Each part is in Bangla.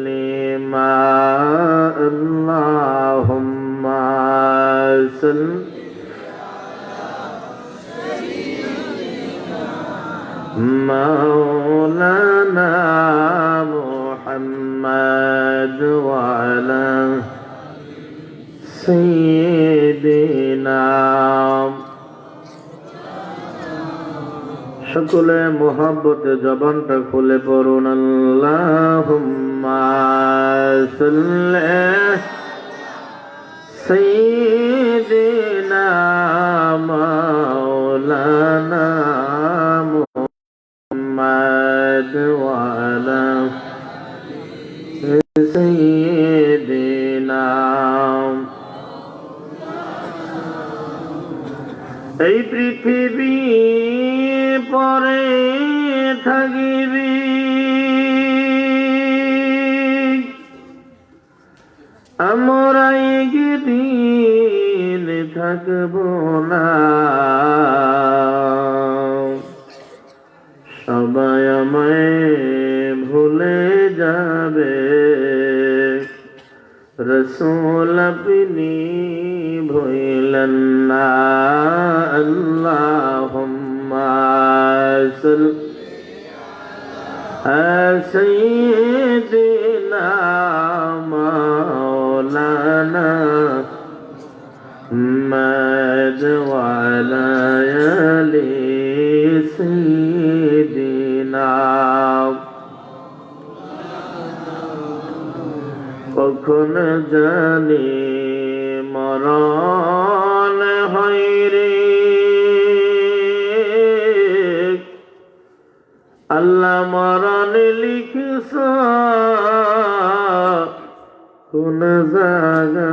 لما اللهم صل مولانا محمد وعلى سيدنا সকলে মোহাব্বতে জবানটা খুলে পড়ুন আল্লাহুম্মা সাল্লি সাইয়্যিদিনা মাওলানা মুহাম্মদ ওয়া আলা সাইয়্যিদিনা। এই পৃথিবী পরে থাকিবি, আমরা একদিন থাকব না। সবাই আমায় ভুলে যাবে, রসূল আপনি ভুলেন না। আল্লাহুম্মা সাল্লি আলা সাইয়্যিদিনা মাওলানা মুহাম্মদ ওয়া আলা আলি সাইয়্যিদিনা। কখন জানি মরণ হয় রে, আল্লাহ মরণ লিখছ কোন জায়গায়,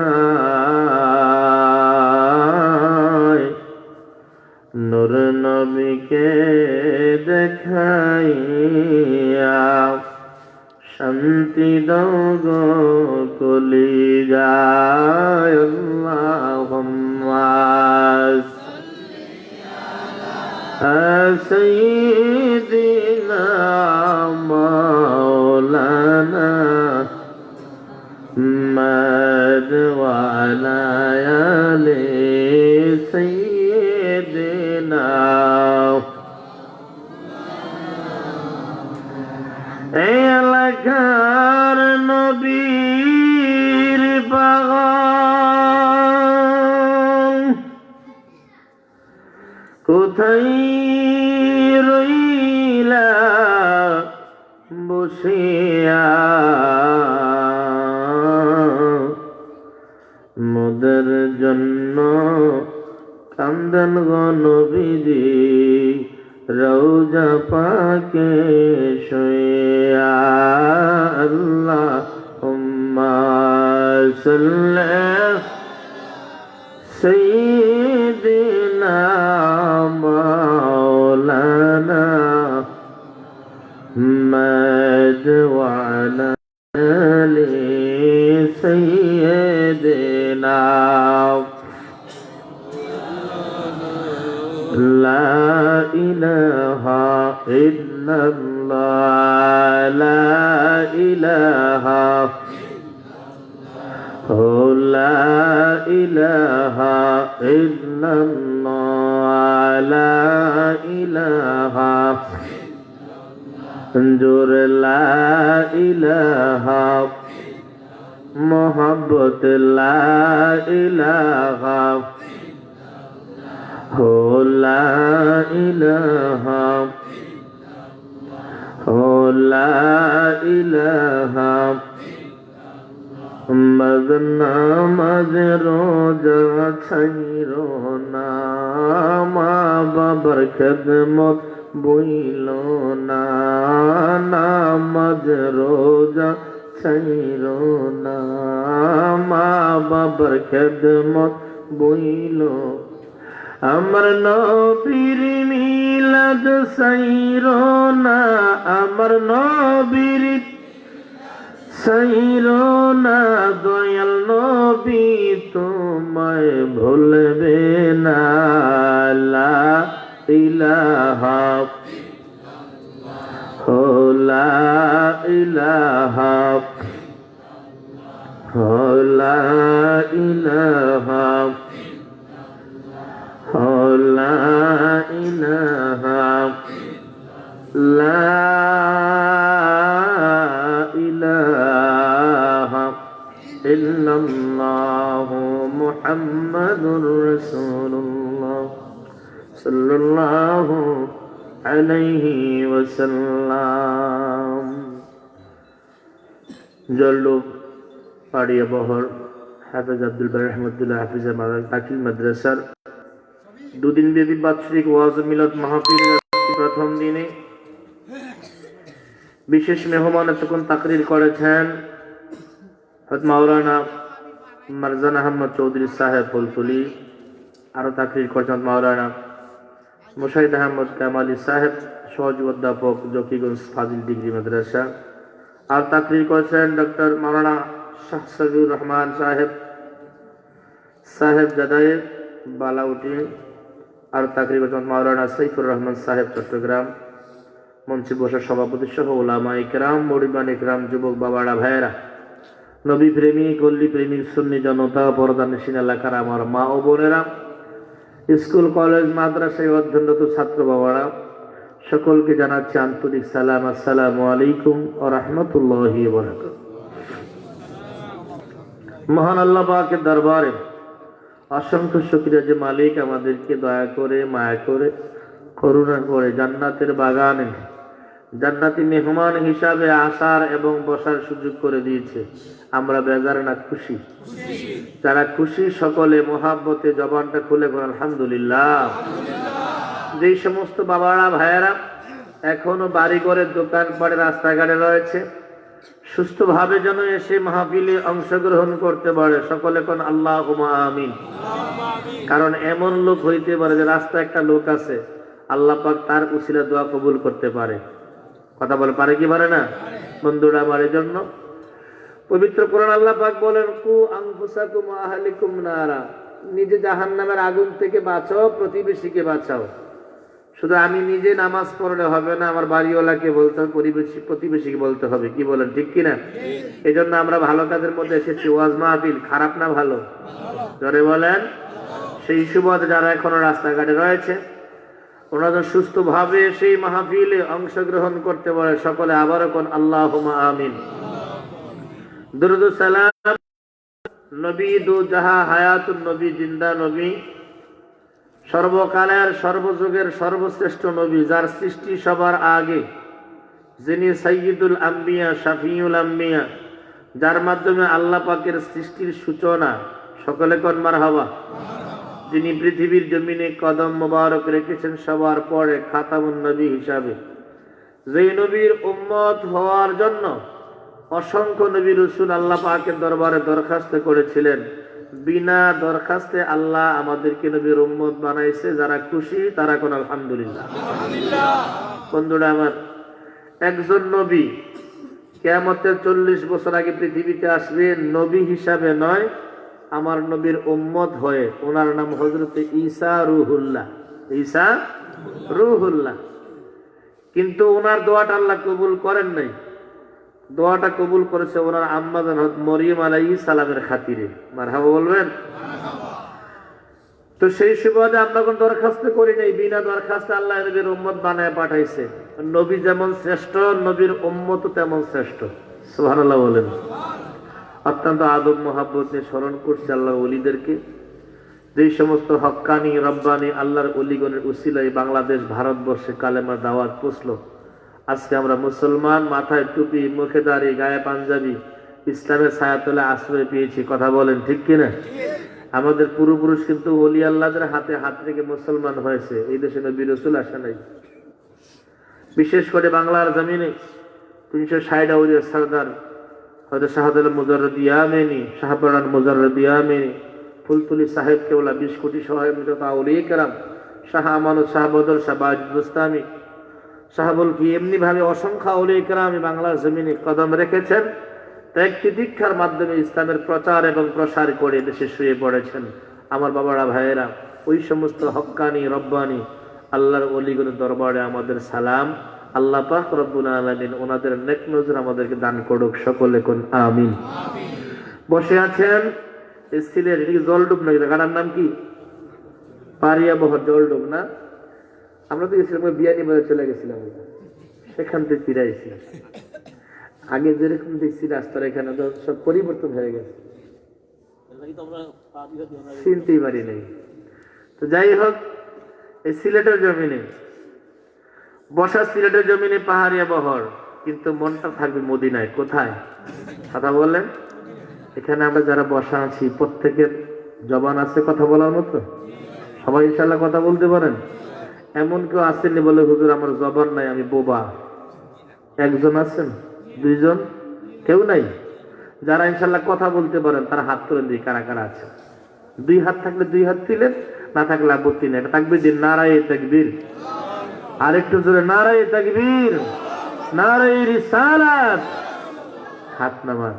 নূর নবীকে দেখাইয়া শান্তি দাও গো কলিজায়। আল্লাহুম্মা সাল্লি আলা সাইয়্যিদিনা মাওলানা মুহাম্মদ ওয়া আলা আলি সাইয়্যিদিনা। এই এলাকার নবীর বাগান কোথায় রইলা বসিয়া, মোদের জন্য কান্দেন গো নবীজি রওজা পাকে শুইয়া। আল্লাহুম্মা সাল্লি সাইয়্যিদিনা মাওলানা মুহাম্মদ ওয়া আলা আলি সাইয়্যিদিনা। লা ইলাহা ইল্লাল্লাহ, লা ইলাহা লা ইলাহা ইল্লাল্লাহ, লা ইলাহা জোর লা ইলাহা মোহাব্বত লা ইলাহা লা ইলাহা লা ইলাহা। নামাজ রোজা ছাইরো না, মা বাবার খেদমত বইল না। নামাজ রোজা ছাইরো না, মা বাবার খেদমত বইল। আমার নবীর মিলাদ ছাইরো না, আমার নবীর ছাইরো না। দয়াল নবী তোমায় ভুলবে না। লা ইলাহা লা ইলাহা লা ইলাহা লা ইলাহা লা ইলাহা ইল্লাল্লাহু মুহাম্মাদুর রাসূলুল্লাহ সাল্লাল্লাহু আলাইহি ওয়াসাল্লাম। জল্লুব পাড়িয়া বহর হাফেজ আব্দুল বারী রহমতুল্লাহ হাফিজ দাখিল মাদ্রাসার দুদিন ব্যাপী বাৎসরিক ওয়াজ মিলাদ মাহফিলের প্রথম দিনে বিশেষ মেহমান এতক্ষণ তাকরির করেছেন হযরত মাওলানা মারজান আহমদ চৌধুরী সাহেব ফুলতুলি। আরো তাকরির করেছেন মাওলানা মুশাহিদ আহমদ কামালি সাহেব সহযোগী অধ্যাপক জকিগঞ্জ ফাজিল ডিগ্রি মাদ্রাসা। আর তাকরির করেছেন ডক্টর মাওলানা শাহ সাবিউর রহমান সাহেব জাদায়ে বালাউটি। আর তাকরির করেছেন মাওলানা সাইফুর রহমান সাহেব চট্টগ্রাম। মঞ্চে বসার সভাপতি সহ উলামায়ে কেরাম, মুরিদান ইকরাম, যুবক বাবারা ভাইয়েরা, নবী প্রেমিক, গল্লি প্রেমিক, সুন্নি জনতা, পর্দানশীন এলাকার আমার মা ও বোনেরা, স্কুল কলেজ মাদ্রাসায় অধ্যয়নরত ছাত্র বাবারা, সকলকে জানাচ্ছি আন্তরিক সালাম। আসসালামু আলাইকুম ওয়া রাহমাতুল্লাহি ওয়া বারাকাতুহু। মহান আল্লাহ পাকের দরবারে অসংখ্য শুকরিয়া যে মালিক আমাদেরকে দয়া করে, মায়া করে, করুণা করে জান্নাতের বাগানে জান্নাতি মেহমান হিসাবে আসার এবং বসার সুযোগ করে দিয়েছে। আমরা বেজার না খুশি? যারা খুশি সকলে মোহাব্বতে জবানটা খুলে বলেন আলহামদুলিল্লাহ। যেই সমস্ত বাবারা ভাইয়েরা এখনো বাড়ি করে দোকান পাড়ে রাস্তাঘাটে রয়েছে, সুস্থভাবে যেন এসে মাহফিলে অংশগ্রহণ করতে পারে, সকলে কোন আল্লাহুম্মা আমিন। কারণ এমন লোক হইতে পারে যে রাস্তা একটা লোক আছে, আল্লাহ পাক তার উসিলা দোয়া কবুল করতে পারে। কথা বলে পারে কি পারে না? বন্ধুরা, আমার জন্য পবিত্র কোরআন আল্লাহ পাক বলেন, কু আনফুসাকুম ওয়া আহলিকুম নারা, নিজে জাহান্নামের আগুন থেকে বাঁচাও, প্রতিবেশীকে বাঁচাও। শুধু আমি নিজে নামাজ পড়লে হবে না, আমার বাড়িওয়ালাকে বলতে হবে, প্রতিবেশীকে বলতে হবে। কি বলেন, ঠিক কিনা? এই জন্য আমরা ভালো কাজের মধ্যে এসেছি। ওয়াজ মাহফিল খারাপ না ভালো? জোরে বলেন। সেই সুবাদে যারা এখনো রাস্তাঘাটে রয়েছে, ওনারা সুস্থভাবে সেই মাহফিলে অংশগ্রহণ করতে পারে, সকলে আবারও কোন আল্লাহুম্মা আমিন। দুরুদ ও সালাম নবী দু জাহা হায়াতুন নবী, জিন্দা নবী, সর্বকালের সর্বযুগের সর্বশ্রেষ্ঠ নবী, যার সৃষ্টি সবার আগে, যিনি সাইয়্যিদুল আম্বিয়া, শাফিউল আম্বিয়া, যার মাধ্যমে আল্লাহ পাকের সৃষ্টির সূচনা, সকলে কোন মারহাবা। যিনি পৃথিবীর জমিনে কদম মোবারক রেখেছেন সবার পরে খাতামুন নবী হিসাবে, যেই নবীর উম্মত হওয়ার জন্য অসংখ্য নবী রাসূল আল্লাহ পাকের দরবারে দরখাস্ত করেছিলেন। বিনা দরখাস্তে আল্লাহ আমাদেরকে নবীর উম্মত বানাইছে। যারা খুশি তারা কোন আলহামদুলিল্লাহ। বন্ধুরা আমার, একজন নবী কিয়ামতের 40 বছর আগে পৃথিবীতে আসবেন, নবী হিসাবে নয়, আমার নবীর উম্মত হয়ে। ওনার নাম হযরত ঈসা রূহুল্লাহ। ঈসা রূহুল্লাহ। কিন্তু ওনার দোয়াটা আল্লাহ কবুল করেন নাই। দোয়াটা কবুল করেছে ওনার আম্মা জান হযরত মরিয়ম আলাইহিস সালামের খাতিরে। মারহাবা বলবেন। তো সেই সুবাদে আমরা কোন দরখাস্ত করি নাই, বিনা দরখাস্তে আল্লাহ নবীর উম্মত বানায় পাঠাইছে। নবী যেমন শ্রেষ্ঠ, নবীর উম্মতও তেমন শ্রেষ্ঠ। সুবহানাল্লাহ বলেন। অত্যন্ত আদব মোহাব্বত নিয়ে স্মরণ করছে আল্লাহর ওলিদেরকে। যেই সমস্ত হক্কানি রব্বানি আল্লাহর ওলিগণের উসিলায় বাংলাদেশ ভারতবর্ষে কালেমার দাওয়াত পৌঁছলো। আজকে আমরা মুসলমান, মাথায় টুপি, মুখে দাড়ি, গায়ে পাঞ্জাবি, ইসলামের ছায়াতলে আশ্রয় পেয়েছি। কথা বলেন, ঠিক কিনা? আমাদের পূর্বপুরুষ কিন্তু ওলি আল্লাহদের হাতে হাত রেখে মুসলমান হয়েছে। এই দেশে নবী রাসূল আসে নাই। বিশেষ করে বাংলার জমিনে 360 আউলিয়া সরদার হযরত শাহাদাত মুজাররদ ইয়ামেনি, শাহপরান মুজাররদ ইয়ামেনি, ফুলতুলি সাহেব কেওলা, 20 কোটি সহায়তা আউলিয়া কেরাম, শাহ আমানত, শাহ বদর, শাহ বাজিদ বুস্তামি, শাহবুল কি, এমনি ভাবে অসংখ্য আউলিয়া কেরাম বাংলার জমিনে কদম রেখেছেন। ত্যাগ তিতিক্ষার মাধ্যমে ইসলামের প্রচার এবং প্রসার করে দেশে শুয়ে পড়েছেন। আমার বাবারা ভাইয়েরা, ওই সমস্ত হক্কানি রব্বানি আল্লাহর ওলিগণের দরবারে আমাদের সালাম। আল্লাহ পাক রব্বুল আলামিন ওনাদের নেক নজর আমাদেরকে দান করুক। সকলে কোন আমিন। বসে আছেন এই সিলেট, এদিকে জলডুব নাকি জায়গাটার নাম কি? পারিয়া বহর জলডুব না? আমরা তো গেছিলাম বিয়ানি বাজার, চলে গেছিলাম, সেখান থেকে ফিরে আইছিলাম। আগে যেরকম দেখছি রাস্তার এখানে তো সব পরিবর্তন হয়ে গেছে, চিনতেই পারি নাই। তো যাই হোক, এই সিলেটের জমিনে বসা, সিলেটের জমিনে পাহাড়িয়া বহর, কিন্তু মনটা থাকবে মদিনায়। কোথায়? কথা বলেন। এখানে আমরা যারা বসা আছি প্রত্যেকের জবান আছে কথা বলার মতো? সবাই ইনশাল্লাহ কথা বলতে পারেন? এমন কেউ আসেননি বলে হুজুর আমার জবান নাই, আমি বোবা? একজন আছেন? দুইজন? কেউ নাই? যারা ইনশাল্লাহ কথা বলতে পারেন তারা হাত তুলেন দিই, কারা কারা আছে? দুই হাত থাকলে দুই হাত তুলেন, না থাকলে আপত্তি নেই। তাকবীর দিন, নারায়ে তাকবীর। আর একটু জোরে নারায়ে তাকবীর, নারায়ে রিসালাত। হাত নামান।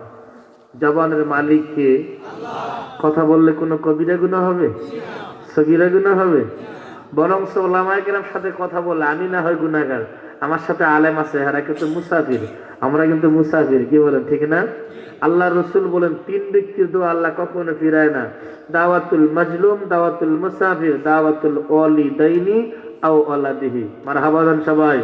জবানের মালিক কে? কথা বললে কোনো কবিরা গুনাহ হবে? সগীরা গুনাহ হবে? বরং ওলামায়ে কেরাম সাথে কথা বলে আমি না হয় গুনাহগার, আমার সাথে আলেম আছে, এরা কিন্তু মুসাফির, আমরা কিন্তু মুসাফির। কি বলেন, ঠিক না? আল্লাহ রসুল বলেন 3 ব্যক্তির দোয়া আল্লাহ কখনো ফিরায় না, দাওয়াতুল মাজলুম, দাওয়াতুল মুসাফির, দাওয়াতুল ওয়ালিদাইনি আও ওয়ালাদিহি। মারহাবা বলেন সবাই।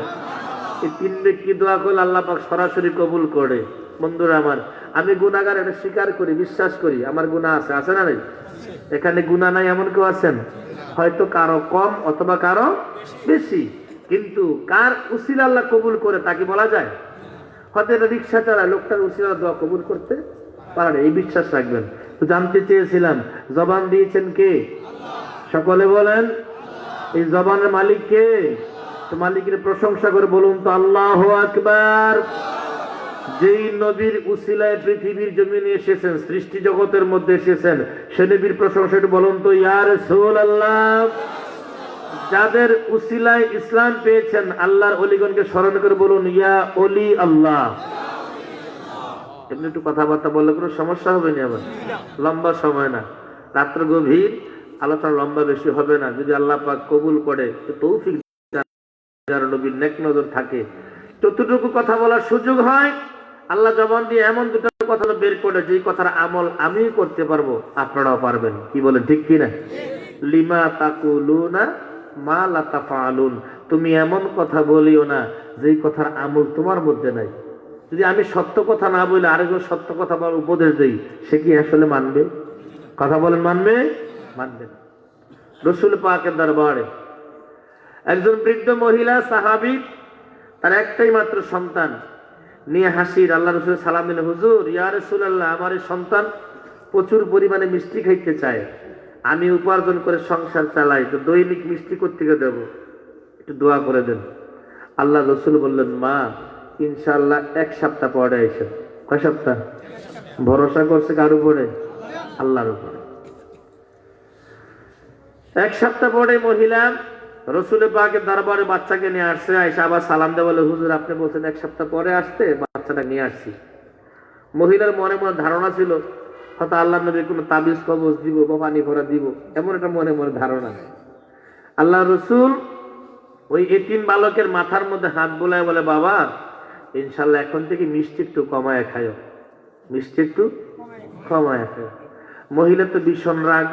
এই 3 ব্যক্তির দোয়া করলে আল্লাহ পাক সরাসরি কবুল করে। বন্ধুরা আমার, আমি গুনাহগার, এটা স্বীকার করি, বিশ্বাস করি, আমার গুনাহ আছে, আছে না নাই? এখানে গুনাহ নাই এমন কেউ আছেন? হয়তো কারো কম অথবা কারো বেশি, কিন্তু কার উসিলা আল্লাহ কবুল করে তা কি বলা যায়? হয়তো এটা রিক্সা চালায়, লোকটার উসিলা দোয়া কবুল করতে পারে, এই বিশ্বাস রাখবেন। তো জানতে চেয়েছিলাম জবান দিয়েছেন কে? সকলে বলেন এই জবানের মালিক কে? তো মালিকের প্রশংসা করে বলুন তো আল্লাহু আকবার। যেই নবীর উসিলায় পৃথিবীর জমিনে এসেছেন, সৃষ্টি জগতের মধ্যে এসেছেন, সে নবীর প্রশংসা একটু বলুন তো ইয়া রাসূলুল্লাহ। যাদের উসিলায় ইসলাম পেয়েছেন আল্লাহর ওলিগণকে স্মরণ করে বলুন ইয়া ওলি আল্লাহ। এমনি একটু কথাবার্তা বললে কোনো সমস্যা হবে না, আবার লম্বা সময় না, রাত্র গভীর, আলোচনা লম্বা বেশি হবে না। যদি আল্লাহ পাক কবুল করে তো তৌফিক, যার নবীর নেক নজর থাকে, যতটুকু কথা বলার সুযোগ হয় আল্লাহ জবান দিয়ে এমন দুটো কথা বের করে যে কথার আমল আমি করতে পারবো, আপনারাও পারবেন। কি বলেন, ঠিক কি না? লিমা তাকুলুনা মা লা তাফআলুন। তুমি এমন কথা বলিও না যেই কথার আমল তোমার মধ্যে নাই। যদি আমি সত্য কথা না বলে আরেকজন সত্য কথা বলার উপদেশ দেই, সে কি আসলে মানবে? কথা বলেন, মানবে? মানবে না। রাসূল পাকের দরবারে একজন বৃদ্ধ মহিলা সাহাবী, তার একটাই মাত্র সন্তান নিয়ে হাসির আল্লাহ রসুল সালাম দিলেন, হুজুর ইয়া রাসূলুল্লাহ, আমার এই সন্তান প্রচুর পরিমাণে মিষ্টি খাইতে চায়, আমি উপার্জন করে সংসার চালাই, তো দৈনিক মিষ্টি কোত্থেকে দেব, একটু দোয়া করে দেন। আল্লাহ রসুল বললেন, মা ইনশাআল্লাহ 1 সপ্তাহ পরে এসে। কয় সপ্তাহ? ভরসা করছে কার উপরে? আল্লাহর উপরে। 1 সপ্তাহ পরে মহিলা রসুল পাকের দরবারে বাচ্চাকে নিয়ে আসছে, আয়েশা আবার সালাম দেয়, বলে হুজুর আপনি বলছেন 1 সপ্তাহ পরে আসতে, বাচ্চাটা নিয়ে আসছি। মহিলার মনে মনে ধারণা ছিল হয়তো আল্লাহ নবী কোনো তাবিজ কবজ দিব বা পানি ভরা দিব, এমন একটা মনে মনে ধারণা। আল্লাহ রসুল ওই এতিম বালকের মাথার মধ্যে হাত বোলায় বলে, বাবা ইনশাল্লাহ এখন থেকে মিষ্টি একটু কমায় খায়, মিষ্টি একটু কমায় খায়। মহিলা তো ভীষণ রাগ,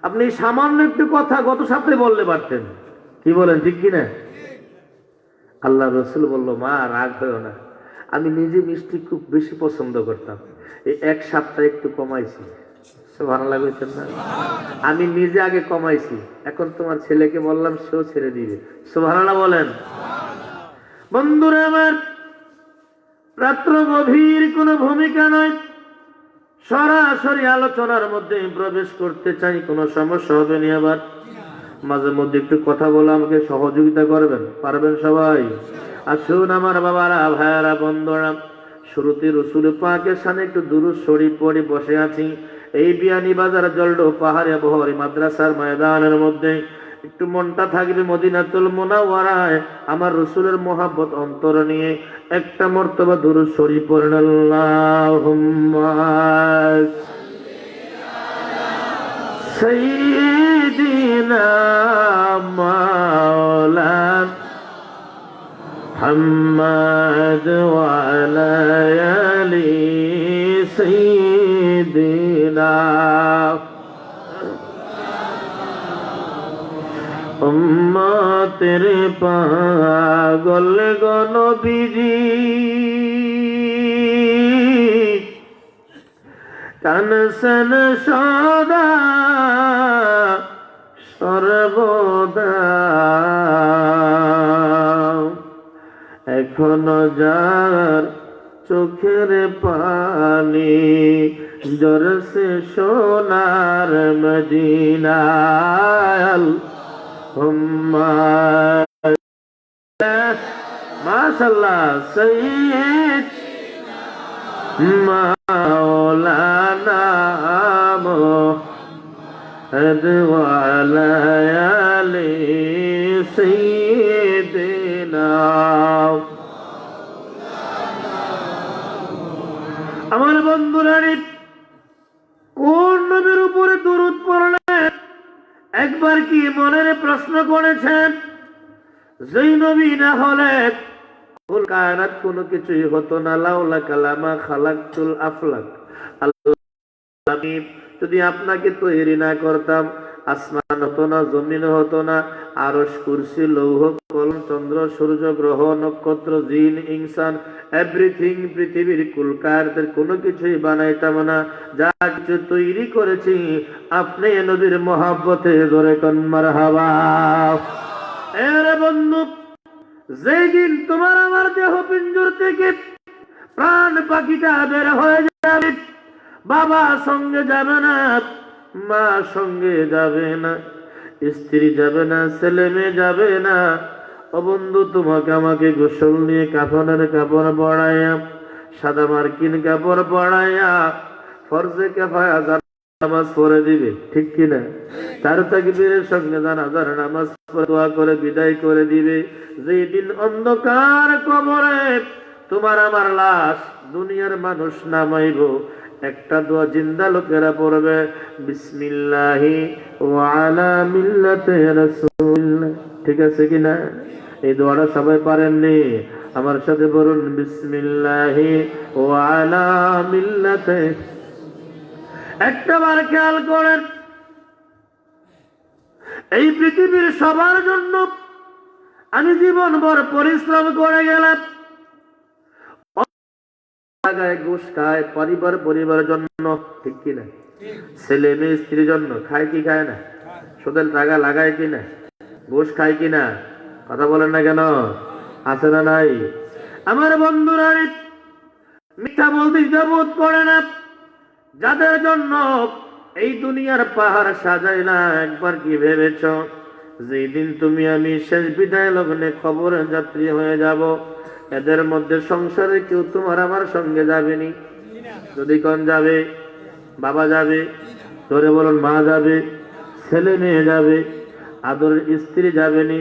আপনি সামান্য একটু কথা গত সপ্তাহে বললে পারতেন। কি বলেন, ঠিক কিনা? আল্লাহ রসুল বলল, মা রাগ হয়েও না, আমি নিজে মিষ্টি খুব বেশি পছন্দ করতাম, এই 1 সপ্তাহে একটু কমাইছি। সুবহানাল্লাহ বলছেন না? আমি নিজে আগে কমাইছি, এখন তোমার ছেলেকে বললাম সেও ছেড়ে দিবে। সুবহানাল্লাহ বলেন। বন্ধুরা আমার, রাত্র গভীর কোনো ভূমিকা নয়, সরাসরি আলোচনার মধ্যে প্রবেশ করতে চাই, কোনো সমস্যা হবে না। আবার মাঝে মধ্যে একটু কথা বলে আমাকে সহযোগিতা করবেন, পারবেন সবাই? আসুন আমার বাবারা, ভাইয়ারা, বন্ধুরা, শুরুতে রাসূল পাকের সামনে একটু দুরূদ শরীফ পড়ে বসে আছি এই বিয়ানী বাজার জলডো পাহাড়ে বহরি মাদ্রাসার ময়দানের মধ্যে। একটু মনটা থাকবে মদিনাতুল মুনাওয়ারায়, আমার রাসূলের মোহাব্বত অন্তর নিয়ে একটা মর্তবা দুরূদ শরীফ পড়েন। আল্লাহুম্মা সাইয়্যিদিনা মাওলানা মুহাম্মদ ওয়া আলা আলিহি سيدنا উম্মতের পাগল গো নবীজি কানসন সদা সর্বদা এখনো যার চোখের পানি জরসে সোনার মদিনায় মাশাআল্লাহ সৈয়দ মাওলানা মুহাম্মদ ওয়া আলা আলি সাইয়্যিদিনা। আমার বন্ধুরা, কোন নবীর উপরে দরুদ পড়লেন একবার কি মনের প্রশ্ন করেছেন? যেই নবী না হলে কুল কায়নাত কোনো কিছুই হতো না। লাউলা কালামা খালাকতুল আফলাক, আল্লাহ আমি যদি আপনাকে তৈরি না করতাম আসমান হতো না, জমিন হতো না, আরশ, কুরসি, লৌহ, কলম, চন্দ্র, সূর্য, গ্রহ, নক্ষত্র, জিন, ইনসান, এভরিথিং, পৃথিবীর কুল কায়নাতের কোনো কিছুই বানাইতাম না। যা কিছু তৈরি করেছি আপনি নবীর মহব্বতে ধরে কোন মারহাবা। এরে বন্ধু, যেদিন তোমার আমার দেহ পিঞ্জর থেকে প্রাণ পাখিটা বের হয়ে যাবে, বাবা সঙ্গে যাবে না, মা সঙ্গে যাবে না, স্ত্রী যাবে না, ছেলে মেয়ে যাবে না। ও বন্ধু, তোমাকে আমাকে গোসল নিয়ে কাফনের কাপড় পরাইয়া, সাদা মার্কিন কাপড় পরাইয়া, ফরজে কিফায়া নামাজ পড়ে দিবে, ঠিক কিনা? তার তাকবীরের সঙ্গে জানাজার নামাজ পড়ে দোয়া করে বিদায় করে দিবে। যেই দিন অন্ধকার কবরে তোমার আমার লাশ দুনিয়ার মানুষ নামাইব, একটা দোয়া জিন্দা লোকেরা পড়বে, বিসমিল্লাহি ওয়া আলা মিল্লাতি রাসূলিল্লাহ। ঠিক আছে কিনা? এই দোয়াটা সবাই পারেননি? আমার সাথে বলুন, বিসমিল্লাহি ওয়া আলা মিল্লাতি। একটাবার খেয়াল করেন, এই পৃথিবীর সবার জন্য আমি জীবনভর পরিশ্রম করে গেলাম। ঘুষ খায় পরিবারের জন্য, ঠিক কিনা? ছেলে মেয়ে স্ত্রীর জন্য খায় কি খায় না? সুদের টাকা লাগায় কিনা? ঘুষ খায় কিনা? কথা বলেন না কেন? আছে না নাই? আমার বন্ধুরা, মিথ্যা বলতে দ্বিধাবোধ করে না। যাদের জন্য এই দুনিয়ার পাহাড় সাজাই না, একবার কি ভেবেছ যেই দিন তুমি আমি শেষ বিদায় লগ্নে খবরে যাত্রী হয়ে যাব, এদের মধ্যে সংসারে কেউ তোমার আমার সঙ্গে যাবেনি? যদি কোন যাবে? বাবা যাবে, ধরে বলুন, মা যাবে, ছেলে মেয়ে যাবে, আদরের স্ত্রী যাবেনি,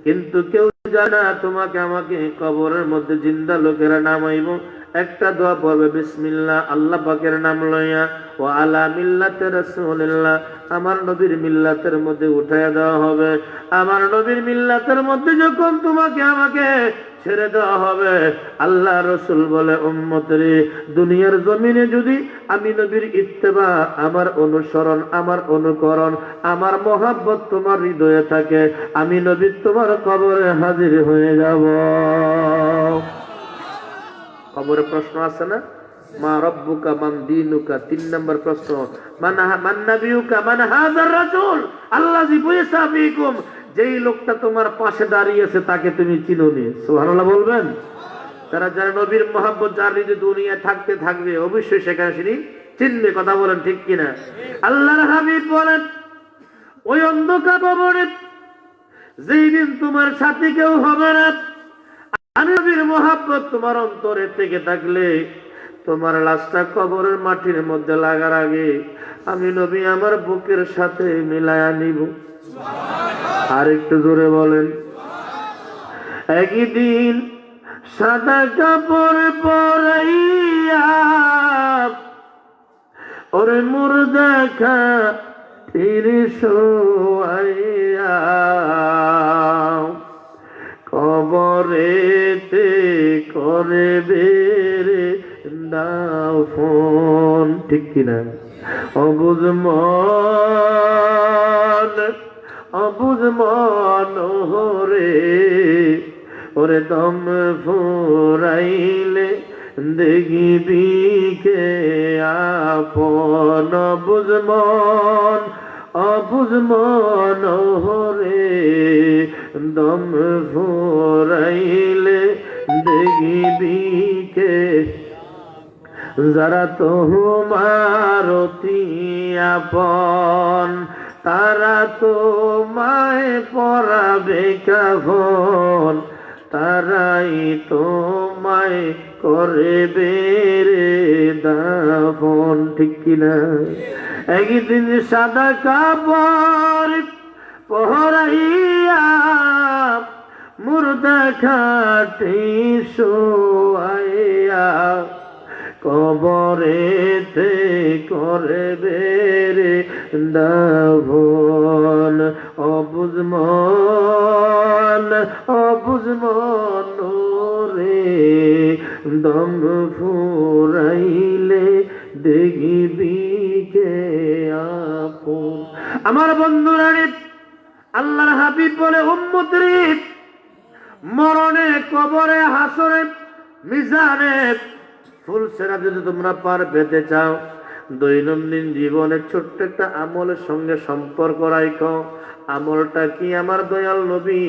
কিন্তু কেউ জানে না তোমাকে আমাকে কবরের মধ্যে জিন্দা লোকেরা নামাইব। একটা দোয়া পড়বে, বিসমিল্লাহ, আল্লাহ পাকের নাম লইয়া, ও আলা মিল্লাতে রাসূলিল্লাহ, আমার নবীর মিল্লাতের মধ্যে উঠাইয়া দেওয়া হবে। আমার নবীর মিল্লাতের মধ্যে যখন তোমাকে আমাকে ছেড়ে দেওয়া হবে, আল্লাহ রসুল বলে, উম্মতরে, দুনিয়ার জমিনে যদি আমি নবীর ইত্তেবা, আমার অনুসরণ, আমার অনুকরণ, আমার মহাব্বত তোমার হৃদয়ে থাকে, আমি নবী তোমার কবরে হাজির হয়ে যাব। কবরে প্রশ্ন আছে না? মা রব্বুকা মান দীনুকা, 3 নম্বর প্রশ্ন। মান নাবিয়ুকা মান হাযার রাসূল আল্লাযী বুইসা ফীকুম, যেই লোকটা তোমার পাশে দাঁড়িয়েছে তাকে তুমি চিনোনি? সুবহানাল্লাহ বলবেন। তারা যারা নবীর মহব্বত যার হৃদয়ে দুনিয়ায় থাকতে থাকবে, অবশ্যই সেখানে তিনি চিনবে। কথা বলেন, ঠিক কিনা? আল্লাহর হাবিব বলেন, ওই অন্ধকার কবরে যেই দিন তোমার সাথী কেউ হবে না, আমি নবীর মহব্বত তোমার অন্তরে থেকে থাকলে, তোমার লাশটা কবরের মাটির মধ্যে লাগার আগে আমি নবী আমার বুকের সাথে মিলায়া নিব। আর একটু জোরে বলেন। একদিন সাদা কাপড় পরাইয়া ওরে মুর্দা খাতিরে শোয়াইয়া কবরেতে করে বেরে দাফন। ঠিক কিনা? অবুঝ মন হরে, ওরে দম ফুরাইলে দেখিবি কে আপন। অবুঝ মন হরে, দম ফুরাইলে দেখিবি কে, যারা তোমার অতি আপন, তারা তোমায় পরাবে কাফন, তারাই তোমায় করবে রে দাফন। ঠিক কিনা? একদিন সাদা কাপড় পরাইয়া মুর্দা খাটি শোয়াইয়া কবরেতে করবে রে দাফন। অবুঝ মন রে, দম ফুরাইলে দেখিবি কে আপন। আমার বন্ধুরা, আল্লাহর হাবিব বলে, উম্মত রে, মরণে, কবরে, হাসরে, মিজানে ফুলসেরা যদি তোমরা পার পেতে চাও, দৈনন্দিন জীবনের ছোট্ট একটা আমলের সঙ্গে সম্পর্ক রাখো। আমলটা কি? আমার দয়াল নবী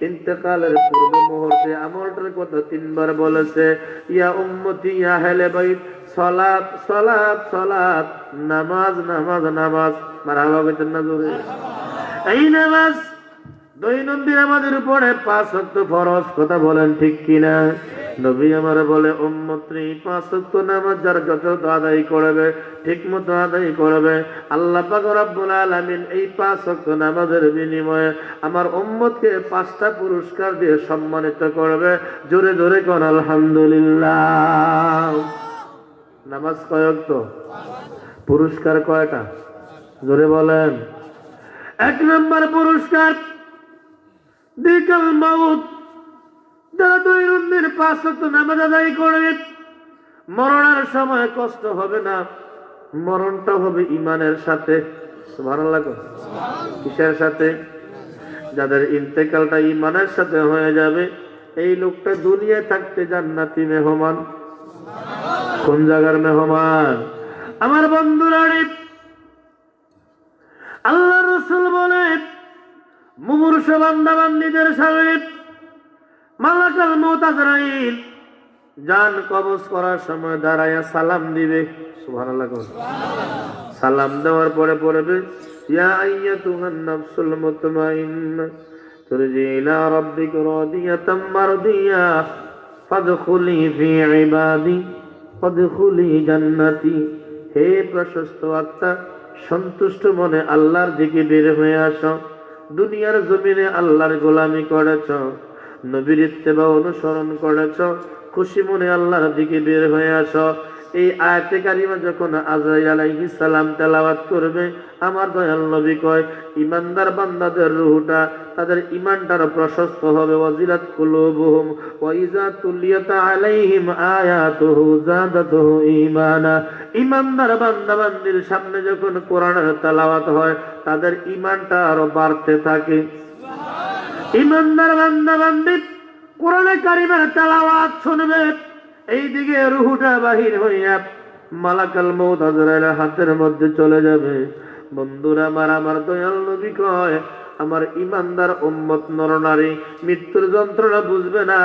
ইন্তেকালের পূর্ব মুহূর্তে আমলটার কথা 3 বার বলেছে, ইয়া উম্মতি ইয়া আহলে বাইত, সালাত সালাত সালাত, নামাজ নামাজ নামাজ। মারহাবা কইতেন না জোরে? এই নামাজ দৈনন্দিন আমাদের উপরে 5 ওয়াক্ত ফরজ। কথা বলেন ঠিক কিনা? নবী আমার বলে, উম্মতরে 5 ওয়াক্ত নামাজ যার যত আদায় করবে, ঠিক মতো আদায় করবে, আল্লাহ পাক রব্বুল আলামিন এই 5 ওয়াক্ত নামাজের বিনিময়ে আমার উম্মতকে 5টা পুরস্কার দিয়ে সম্মানিত করবে। জোরে জোরে কোন আলহামদুলিল্লাহ। নামাজ কয় ওয়াক্ত? পুরস্কার কয়টা? জোরে বলেন। 1 নম্বর পুরস্কার দিকাল মাউত। যারা দৈনন্দিন 5 ওয়াক্ত নামাজ আদায় করবে, মরণের সময় কষ্ট হবে না। মরণটা হবে ঈমানের সাথে। সুবহানাল্লাহ। কিসের সাথে? যাদের ইন্তেকালটা ঈমানের সাথে হয়ে যাবে, এই লোকটা দুনিয়ায় থাকতে জান্নাতি মেহমান। কোন জায়গার মেহমান? আমার বন্ধুরা, আল্লাহ রাসূল বলে, মুমূর্ষু বান্দা বান্দীদের সামনে মালাকুল মউত আজরাইল জান কবজ করার সময় দাঁড়ায়া সালাম দিবে। সুবহানাল্লাহ। সালাম দেওয়ার পরে পড়বে, ইয়া আইয়াতুহান নাফসুল মুতমাইন্না তুরজি ইলা রাব্বিকা রাদিয়াতাম মারদিয়া ফাদখুলি ফি ইবাদি ফাদখুলি জান্নাতি। হে প্রশস্ত আত্মা, সন্তুষ্ট মনে আল্লাহর দিকে বের হয়ে আসো। দুনিয়ার জমিনে আল্লাহর গোলামি করেছ, নবীর ইত্তেবা অনুসরণ করেছ, খুশি মনে আল্লাহর দিকে বের হয়ে আসো। এই আয়াতে কারিমা যখন আজরাইল আলাইহিস সালাম তেলাওয়াত করবে, আমার দয়াল নবী কয়, ইমানদার বান্দাদের রূহটা, তাদের ঈমানটার প্রশস্ত হবে। ওয়াজিলাত কুলুবুহুম ওয়া ইযা তুলিয়াত আলাইহিম আয়াতুহু যাদাতুহু ঈমানা। ইমানদার বান্দা বান্দির সামনে যখন কোরআনের তেলাওয়াত হয়, তাদের ঈমানটা আরো বাড়তে থাকে। ইমানদার বান্দা বান্দি কোরআনে কারিমের তেলাওয়াত শুনবে, এইদিকে রূহটা বাহির হইয়া মালাকুল মউত আজরাইলের হাতের মধ্যে চলে যাবে। বন্ধুরা আমার দয়াল নবী কয়, আমার ইমানদার উম্মত নরনারী মৃত্যুর যন্ত্রণা বুঝবে না,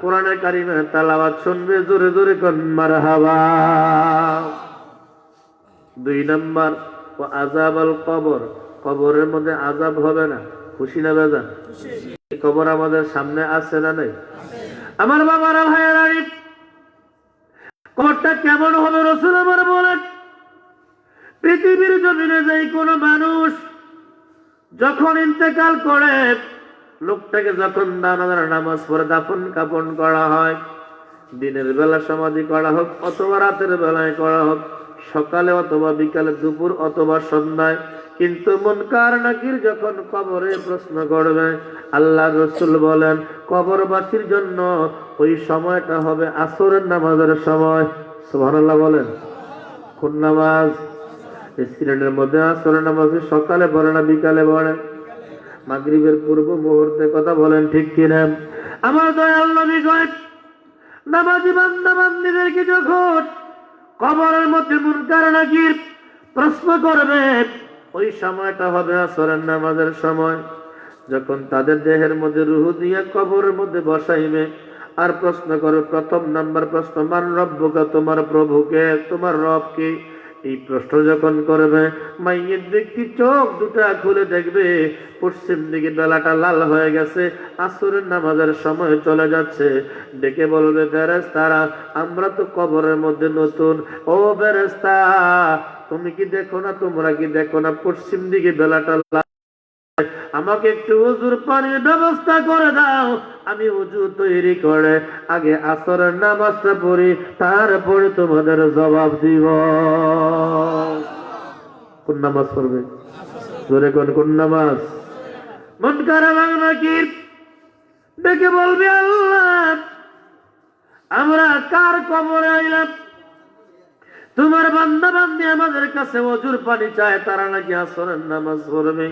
কোরআনে কারিমের তেলাওয়াত শুনবে। জোরে জোরে কোন মারহাবা। 2 নাম্বার, ও আযাবাল কবর। কবরের মধ্যে আযাব হবে না। খুশি না বেজান? কবর আমাদের সামনে আছে না নাই? আমার বাবারা, ভাইয়েরা, কবরটা কেমন হবে? রাসূল আমার বলেন, পৃথিবীর জমিনে যেই কোনো মানুষ যখন ইন্তেকাল করে, লোকটাকে যখন নামাজ পড়ে দাফন কাফন করা হয়, দিনের বেলা সমাধি করা হোক অথবা রাতের বেলায় করা হোক, সকালে অথবা বিকালে, দুপুর অথবা সন্ধ্যায়, কিন্তু মুনকার নাকির যখন কবরে প্রশ্ন করবে, আল্লাহ রাসূল বলেন, কবরবাসীর জন্য ওই সময়টা হবে আসরের নামাজের সময়। সুবহানাল্লাহ বলেন। কোন নামাজ? এই সিলেটের মধ্যে আসরের নামাজ সকালে পড়ে না বিকালে পড়ে? মাগরিবের পূর্ব মুহূর্তে, কথা বলেন ঠিক কিনা? আমার দয়াল নবী কয়, নামাজি বান্দা বান্দীদেরকে যখন কবরের মধ্যে মুনকার নাকির প্রশ্ন করবে, ওই সময়টা হবে আসরের নামাজের সময়, যখন তাদের দেহের মধ্যে রূহ দিয়ে কবরের মধ্যে বসাইবে আর প্রশ্ন করবে। প্রথম নাম্বার প্রশ্ন, মান রব্বুকা, তোমার প্রভুকে, তোমার রব কে? এই প্রশ্ন যখন করবে, মাইয়ের ব্যক্তি চোখ দুটা খুলে দেখবে পশ্চিম দিকে বেলাটা লাল হয়ে গেছে, আসরের নামাজের সময় চলে যাচ্ছে। ডেকে বলবে, ফেরেশতারা, আমরা তো কবরের মধ্যে নতুন। ও ফেরেশতা, তুমি কি দেখো না, তোমরা কি দেখো না পশ্চিম দিকে বেলাটা লাল? আমাকে একটু ওযুর পানির ব্যবস্থা করে দাও, আমি ওযু তৈরি করে আগে আসরের নামাজটা পড়ি, তারপরে তোমাদের জবাব দিব। কোন নামাজ পড়বে? জোরে কোন কোন নামাজ? মুনকার এবং নাকির ডেকে বলবে, আল্লাহ, আমরা কার কবরে আইলাম? তোমার বান্দা বান্দি আমাদের কাছে ওযুর পানি চায়, তারা নাকি আসরের নামাজ পড়বে।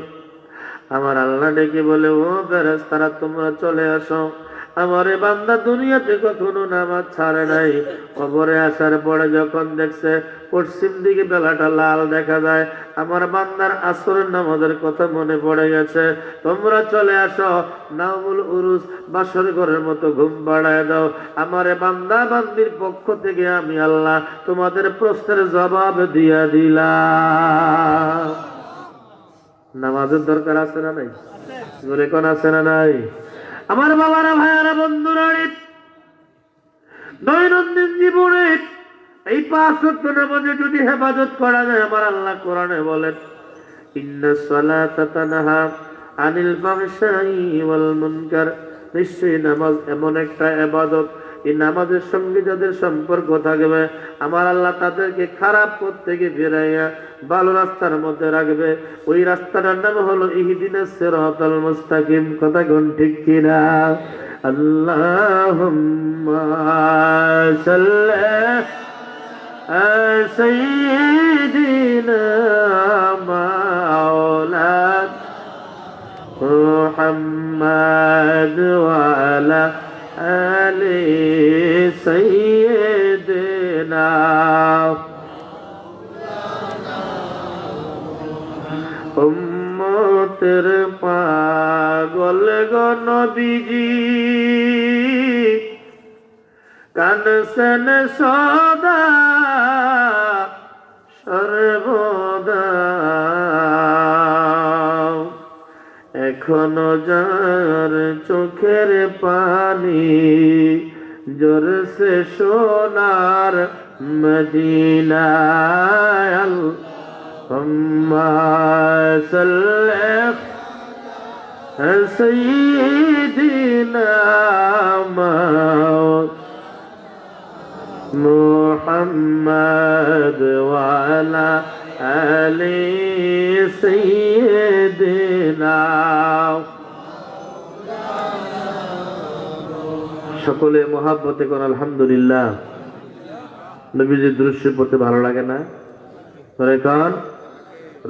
আমার আল্লাহ ডেকে বলে, ও ফেরেশতারা, তোমরা চলে আসো। আমার এই বান্দা দুনিয়াতে কখনো নামাজ ছাড়ে নাই, কবরে আসার পরে যখন দেখছে পশ্চিম দিকে বেলাটা লাল দেখা যায়, আমার বান্দার আসরের নামাজের কথা মনে পড়ে গেছে। তোমরা চলে আসো, নামুল উরুস বাসর ঘরের মতো ঘুম বাড়ায় দাও। আমার এই বান্দা বান্দির পক্ষ থেকে আমি আল্লাহ তোমাদের প্রশ্নের জবাব দিয়া দিলাম। নামাজের দরকার আছে না নাই? জোরে কোন আছে না নাই? আমার বাবারা, ভাইয়ারা, বন্ধুরা, দৈনন্দিন জীবনে এই 5 ওয়াক্ত নামাজে যদি হেফাজত করা যায়, আমার আল্লাহ কোরআনে বলেন, ইন্নাস সালাতা তানহা আনিল ফাহশাই ওয়াল মুনকার, নিশ্চয়ই নামাজ এমন একটা ইবাদত, এই নামাজের সঙ্গে যাদের সম্পর্ক থাকবে, আমার আল্লাহ তাদেরকে খারাপ পথ থেকে ফিরাইয়া ভালো রাস্তার মধ্যে রাখবে। ওই রাস্তাটার নাম হলো ইহদিনাস সিরাতাল মুস্তাকিম। কথা কোন ঠিক কিনা? আল্লাহুম্মা সাল্লি আলা সাইয়্যিদিনা মাওলানা মুহাম্মাদ ওয়া আলা আলি সাইয়্যিদিনা। উম্মতের পাগল গো নবীজি, কানসেন সদা সর্বদা, এখনো যার চোখের পানি জোরসে সোনার মদিনায়, আল্লাহুম্মা সাল্লি আলা সাইয়্যিদিনা মুহাম্মাদ ওয়া আলা আলি সাইয়্যিদিনা। সকলে মহাব্বতে কোন আলহামদুলিল্লাহ। নবীজির দুরূদ শরীফ পড়তে ভালো লাগে না? পরে কোন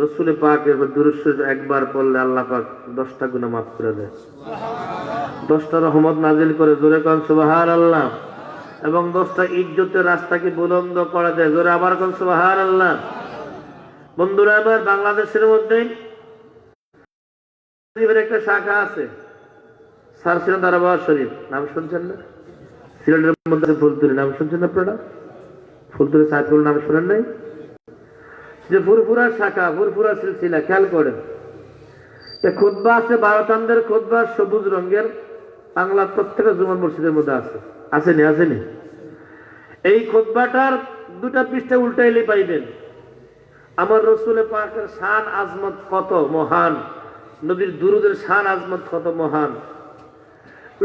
রাসূল পাকের দুরূদ শরীফ একবার পড়লে আল্লাহ পাক 10টা গুনাহ মাফ করে দেয়, 10টা রহমত নাজিল করে। জোরে কোন সুবহানাল্লাহ। এবং 10টা ইজ্জতের রাস্তাকে বুলন্দ করে দেয়। জোরে আবার কোন সুবহানাল্লাহ। বন্ধুরা, আমার বাংলাদেশের মধ্যে একটা শাখা আছে, সারসিনা দরবার শরীফ, নাম শুনছেন না? সিলেটের মধ্যে ফুলতুলি, নাম শুনছেন আপনারা? ফুলতুলি সাহেবুল নাম শুনেন নাই? যে ফুরফুরা শাখা, ফুরফুরা সিলসিলা, খেয়াল করেন। খুতবা আছে, 12 চান্দের খুতবা, সবুজ রঙের, বাংলার প্রত্যেকটা জুমার মসজিদের মধ্যে আছে। আসেনি? আসেনি? এই খুতবাটার 2টা পৃষ্ঠা উল্টাইলে পাইবেন আমার রাসূল পাকের শান আজমত কত মহান, নবীর দুরুদের শান আজমত কত মহান।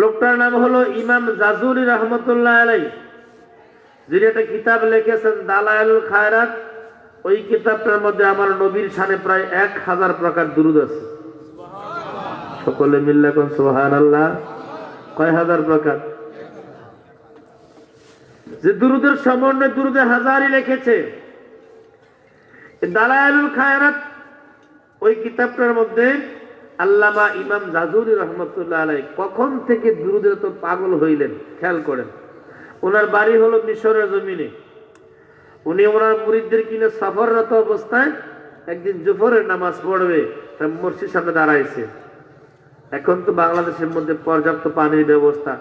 লোকটার নাম হলো ইমাম জাজুলি রহমতুল্লাহ আলাইহি, যিনি একটা কিতাব লিখেছেন দালাইলুল খায়রাত। ওই কিতাবটার মধ্যে আমার নবীর শানে প্রায় 1000 প্রকার দুরুদ আছে। সকলে মিল্লা কোন সুবহানাল্লাহ। কয় হাজার প্রকার? যে দুরুদের সমন্বয় দুরুদে হাজারি লিখেছে দালায়েলুল খায়রাত, ওই কিতাবটার মধ্যে আল্লামা ইমাম জাজুলি রহমতুল্লাহ আলাইহি কখন থেকে দুরুদের তো পাগল হইলেন খেয়াল করেন। ওনার বাড়ি হলো মিশরের জমিনে। উনি ওনার মুরিদদের কিনে সফররত অবস্থায় একদিন জোহরের নামাজ পড়বে, মসজিদের সামনে দাঁড়াইছে। এখন তো বাংলাদেশের মধ্যে পর্যাপ্ত পানির ব্যবস্থা,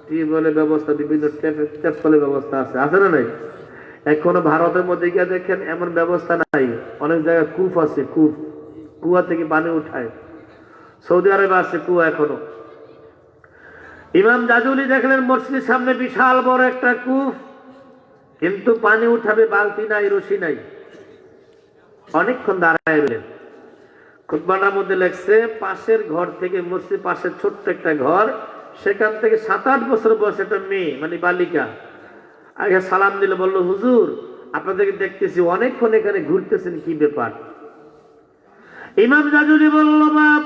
টিউবওয়েলের ব্যবস্থা, বিভিন্ন ট্যাপকলের ব্যবস্থা আছে, আছে না নাই? এখনো ভারতের মধ্যে গিয়ে দেখেন এমন ব্যবস্থা নাই। অনেক জায়গায় কূপ আছে, কূপ, কুয়া থেকে পানি উঠায়। সৌদি আরবে আছে কুয়া এখনো। ইমাম জাজুলি দেখলেন মসজিদের সামনে বিশাল বড় একটা কূপ, কিন্তু পানি উঠাবে বালতি নাই, রশি নাই। অনেকক্ষণ দাঁড়ায় রইলেন। খুতবাটার মধ্যে লেখছে পাশের ঘর থেকে, মসজিদ পাশের ছোট্ট একটা ঘর, সেখান থেকে 7-8 বছর বয়স একটা মেয়ে, মানে বালিকা, আগে সালাম দিলে বলল, হুজুর আপনাদেরকে দেখতেছি অনেকক্ষণ এখানে ঘুরতেছেন, কি ব্যাপার? ইমাম জাজুলি বলল, বাপ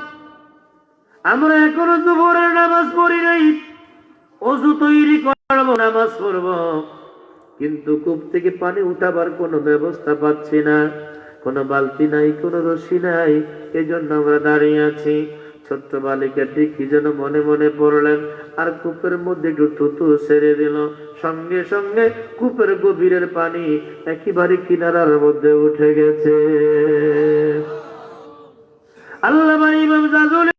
আমরা এখনো দুপুরের নামাজ পড়ি নাই, ওযু তৈরি করব, নামাজ পড়ব, কিন্তু কূপ থেকে পানি উঠাবার কোনো ব্যবস্থা পাচ্ছি না, কোনো বালতি নাই, কোনো রশি নাই, এই জন্য আমরা দাঁড়িয়ে আছি। ছোট্ট বালিকাটি কি যেন মনে মনে পড়লেন, আর কূপের মধ্যে একটু থুতু ছেড়ে দিল। সঙ্গে সঙ্গে কূপের গভীরের পানি একেবারে কিনারার মধ্যে উঠে গেছে। আল্লামা ইমাম জাজুলি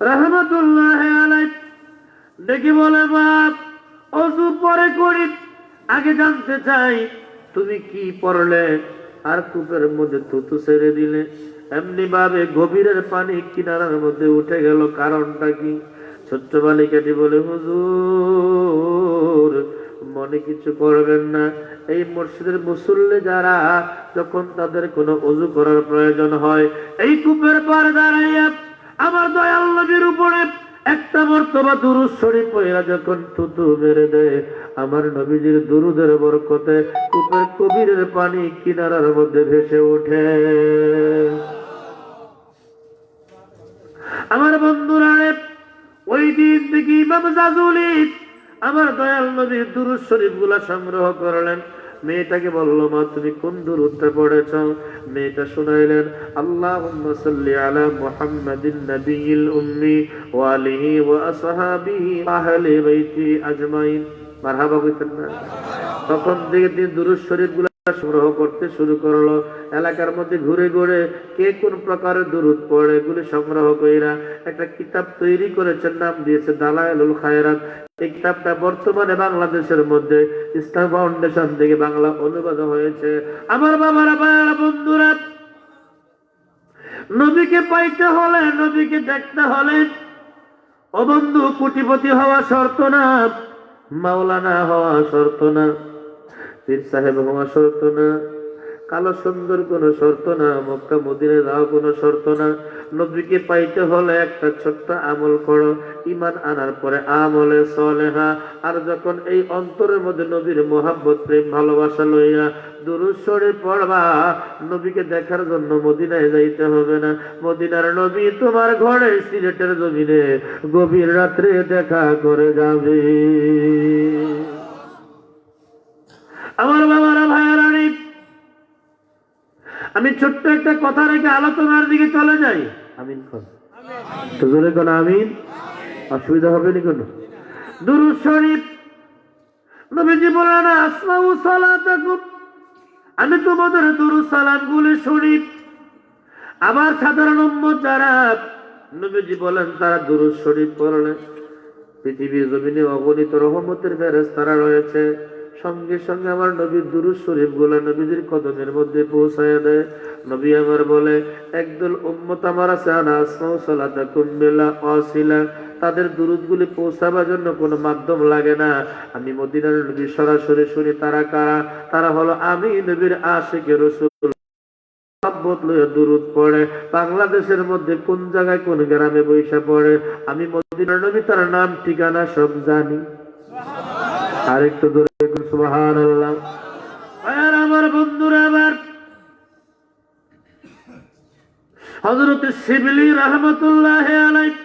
রাহমাতুল্লাহ আলাইহি দেখি বলে, বাপ ওযু পরে করি, আগে জানতে চাই তুমি কি পড়লে আর কূপের মধ্যে থুতু ছেড়ে দিলে, এমনি ভাবে গভীরের পানি কিনারার মধ্যে উঠে গেল, কারণটা কি? ছোট্ট বালিকাটি বলে, হুজুর মনে কিছু করবেন না, এই মসজিদের মুসল্লি যারা যখন তাদের কোনো ওযু করার প্রয়োজন হয়, এই কূপের পাড়ে দাঁড়াইয়া আমার দয়াল নবীর উপরে একটা মর্তবা দুরূদ শরীফ পড়া যখন থুতু মেরে দেয়, আমার নবীজির দুরূদের বরকতে কূপের কবিরের পানি কিনারার মধ্যে ভেসে ওঠে। আমার বন্ধুরা, ওই দিন থেকে ইমাম জাজুলি আমার দয়াল নবীর দুরূদ শরীফ গুলা সংগ্রহ করলেন। মেয়েটাকে বলল, মা তুমি কোন দুরূদটা পড়েছ? মেয়েটা শুনাইলেন, আল্লাহুম্মা সাল্লি আলা মুহাম্মাদিন নাবিয়্যিল উম্মি ওয়া আলিহি ওয়া আসহাবিহি আহলি বাইতি আজমাইন। মারহাবা কইতেন না? তখন থেকে তিনি দুরূদ শরীফ গুলা সংগ্রহ করতে শুরু করলো। এলাকার মধ্যে ঘুরে ঘুরে কে কোন প্রকারের দুরূদ পড়ে এগুলি সংগ্রহ কইরা একটা কিতাব তৈরি করেছেন, নাম দিয়েছে দালায়েলুল খায়রাত। এই কিতাবটা বর্তমানে বাংলাদেশের মধ্যে ইসলাম ফাউন্ডেশন থেকে বাংলা অনুবাদ হয়েছে। আমার বাবারা, ভাইয়ারা, বন্ধুরা, নবীকে পাইতে হলে, নবীকে দেখতে হলে, ও বন্ধু, কোটিপতি হওয়া শর্ত না, মাওলানা হওয়া শর্ত না, পীর সাহেব হওয়া শর্ত না, কালো সুন্দর কোনো শর্ত না, মক্কা মদিনায় যাওয়া কোনো শর্ত না। নবীকে পাইতে হলে একটা ছোট্ট আমল করো, ঈমান আনার পরে আমলে সলেহা। আর যখন এই অন্তরের মধ্যে নবীর মোহাব্বত, প্রেম, ভালোবাসা লইয়া দুরূদ শরীফ পড়বা, নবীকে দেখার জন্য মদিনায় যাইতে হবে না। মদিনার নবী তোমার ঘরে সিলেটের জমিনে গভীর রাত্রে দেখা করে যাবে। আমার বাবারা, ভাইয়ারা, আমি ছোট্ট একটা কথা রেখে আলোচনার দিকে চলে যাই। আমিন কোন তো জোরে কোন আমিন, অসুবিধা হবে না কোন? দুরূদ শরীফ নবীজি বলেন, আসমাউ সালাতাকুম, আমি তোমাদের দুরূদ সালাম গুলি শুনি। আবার সাধারণ উম্মত যারা, নবীজি বলেন তারা দুরূদ শরীফ পড়লে পৃথিবীর জমিনে অগণিত রহমতের ফেরেশতারা রয়েছে, সঙ্গে সঙ্গে আমার নবীর দুরূদ শরীফ গুলো নবীজির কদমের মধ্যে পৌঁছায় দেয়। নবী আমার বলে, একদল উম্মত আমার আছে, আনা আসমাউ সালাতাকুম বিলা ওয়াসিলা, তাদের দুরূদ গুলি পৌঁছাবার জন্য কোনো মাধ্যম লাগে না। আমি মদিনার নবী সরাসরি শুনি। তারা কারা? তারা হলো আমি নবীর আশিক রাসূল, মোহাব্বত লইয়া দুরূদ পড়ে। বাংলাদেশের মধ্যে কোন জায়গায় কোন গ্রামে বৈশা পড়ে, আমি মদিনার নবী তার নাম ঠিকানা সব জানি। আরেকটু দূরে সুবহানাল্লাহ। আর আমার বন্ধুরা, আবার হযরত শিবলি রাহমাতুল্লাহি আলাইহি,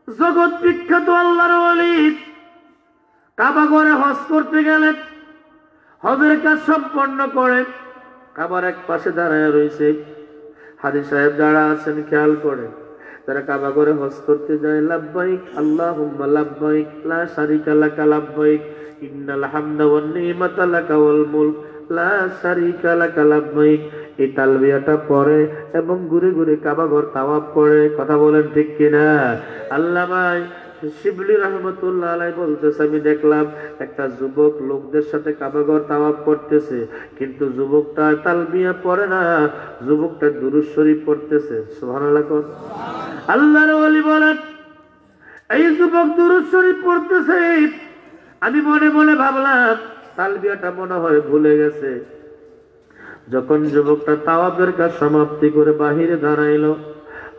জগৎ বিখ্যাত আল্লাহর ওলি, কাবা ঘরে হজ করতে গেলেন, হজের কাজ সম্পন্ন করে কাবার এক পাশে দাঁড়ায় রয়েছে। হাজী সাহেব যারা আছেন খেয়াল করে, তারা কাবা ঘরে হজ করতে যায়। লাব্বাইক আল্লাহুম্মা লাব্বাইক লা শারিকা লাকা লাব্বাইক ইন্নাল হামদা ওয়ান নি'মাতা লাকা ওয়াল মুলক লা শারিকা লাকা লাব্বাইক, এই তালবিয়াটা পড়ে এবং ঘুরে ঘুরে কাবা ঘর তাওয়াফ করে। কথা বলেন ঠিক কিনা? আল্লামা শিবলি রহমতুল্লাহ আলাইহি বলতেছে, আমি দেখলাম একটা যুবক লোকদের সাথে কাবা ঘর তাওয়াফ করতেছে, কিন্তু যুবকটা তালবিয়া পড়ে না, যুবকটা দুরূদ শরীফ পড়তেছে। সুবহানাল্লাহ। আল্লাহর ওলি বলেন, এই যুবক দুরূদ শরীফ পড়তেছে, আমি মনে মনে ভাবলাম তালবিয়াটা মনে হয় ভুলে গেছে। যখন যুবকটা তাওয়াফের কাজ সমাপ্তি করে বাহিরে দাঁড়াইলো,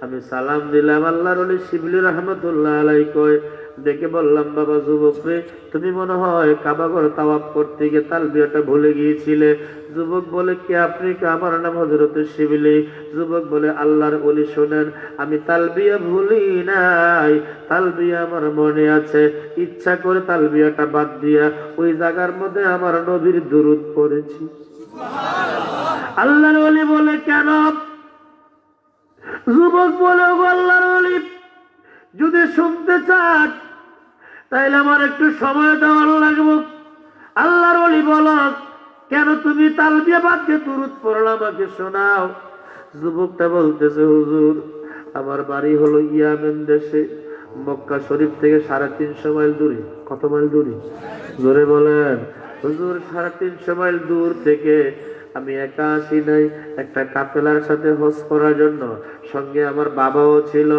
আমি সালাম দিলাম। আল্লাহর ওলি শিবলি রহমতুল্লাহ আলাইহি কয়, দেখে বললাম, বাবা যুবক রে, তুমি মনে হয় কাবা ঘর তাওয়াফ করতে গিয়ে তালবিয়াটা ভুলে গিয়েছিলে। যুবক বলে, কে আপনি? আমার নাম হযরত শিবলি। যুবক বলে, আল্লাহর ওলি শোনেন, আমি তালবিয়া ভুলি নাই, তালবিয়া আমার মনে আছে। ইচ্ছা করে তালবিয়াটা বাদ দিয়া ওই জায়গার মধ্যে আমার নবীর দুরূদ পড়েছি। আল্লাহর ওলি বলে, কেন? যুবক বলে, ও আল্লাহর ওলি, যদি শুনতে চান তাইলে আমার একটু সময় দেওয়ার লাগবে। আল্লাহর ওলি বলো, কেন তুমি তালবিয়া বাদ দিয়ে দুরূদ পড়লা, আমাকে শোনাও। যুবকটা বলতেছে, হুজুর, আমার বাড়ি হলো ইয়ামেন দেশে, মক্কা শরীফ থেকে 350 মাইল দূরে। কত মাইল দূরে? জোরে বলেন। হুজুর, 350 মাইল দূর থেকে আমি একা আসি নাই, একটা কাফেলার সাথে হজ করার জন্য, সঙ্গে আমার বাবাও ছিল।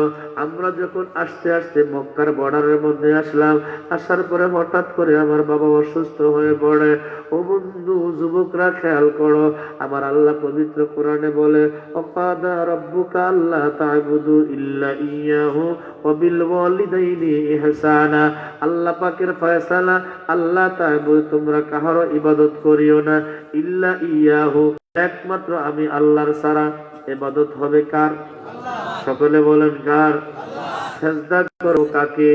আমরা যখন আস্তে আস্তে মক্কার বর্ডারের মধ্যে আসলাম, আসার পরে হঠাৎ করে আমার বাবা অসুস্থ হয়ে পড়ে। ও বন্ধু, যুবকরা খেয়াল করো, আমার আল্লাহ পবিত্র কোরআনে বলে, ওয়াকাদা রাব্বুকা আল্লা তা'বুদু ইল্লা ইয়াহু ওয়া বিল ওয়ালিদাইনি ইহসানা। আল্লাহ পাকের ফয়সালা, আল্লাহ তা'বুদু, তোমরা কাহারও ইবাদত করিও না, ইল্লা ইয়াহু, একমাত্র আমি আল্লাহর ছাড়া। ইবাদত হবে কার? সকলে বলেন কার? সিজদা করো কাকে?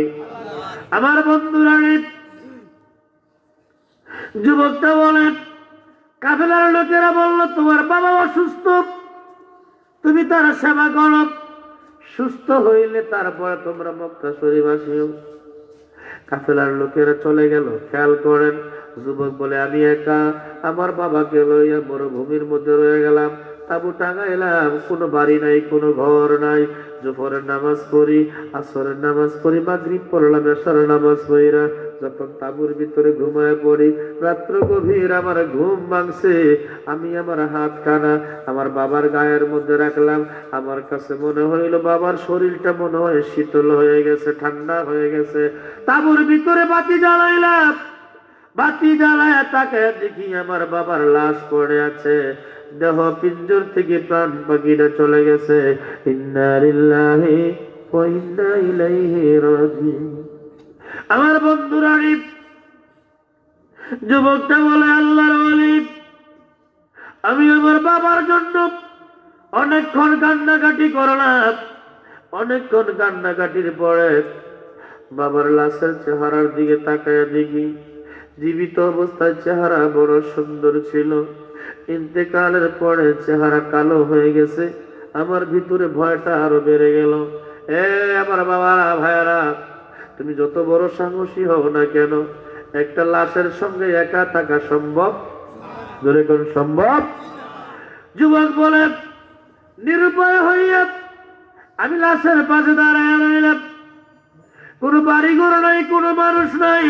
আমার বন্ধুরা, যুবকটা বলে, কাফেলার লোকেরা বলল, তোমার বাবা অসুস্থ, তুমি তার সেবা করো, সুস্থ হইলে তারপরে তোমরা মক্কা শরীফ আসিও। কাফেলার লোকেরা চলে গেল। খেয়াল করেন, যুবক বলে, আমি একা আমার বাবাকে লইয়া মরুভূমির মধ্যে রয়ে গেলাম, তাবু টাঙাইলাম, কোনো বাড়ি নাই, কোনো ঘর নাই। জোহরের নামাজ পড়ি, আসরের নামাজ পড়ি, মাগরিব পড়লাম, এশারের নামাজ পড়িরা যখন তাবুর ভিতরে ঘুমায় পড়ি, রাত্র গভীর, আমার ঘুম ভাঙছে। আমি আমার হাত খানা আমার বাবার গায়ের মধ্যে রাখলাম। আমার কাছে মনে হইল বাবার শরীরটা মনে হয় শীতল হয়ে গেছে, ঠান্ডা হয়ে গেছে। তাবুর ভিতরে বাতি জ্বালাইলাম, বাতি জ্বালায় তাকায় দেখি আমার বাবার লাশ পড়ে আছে, দেহ পিঞ্জর থেকে প্রাণ পাখিটা চলে গেছে। ইন্না লিল্লাহি ওয়া ইন্না ইলাইহি রাজিউন। আমার বন্ধুরা, যুবকটা বলে, আল্লাহর ওলি, আমি আমার বাবার জন্য অনেকক্ষণ কান্নাকাটি করলাম। অনেকক্ষণ কান্নাকাটির পরে বাবার লাশের চেহারার দিকে তাকায় দেখি, জীবিত অবস্থায় চেহারা বড় সুন্দর ছিল, ইন্তেকালের পরে চেহারা কালো হয়ে গেছে। আমার ভিতরে ভয়টা আরো বেড়ে গেল। আমার বাবারা, ভাইয়ারা, তুমি যত বড় সাহসী হও না কেন, একটা লাশের সঙ্গে একা থাকা সম্ভব? জোরে কোন সম্ভব? যুবক বলে, নিরুপায় হইয়া আমি লাশের পাশে দাঁড়ায় রইলাম। কোনো বাড়িঘর নাই, কোনো মানুষ নাই,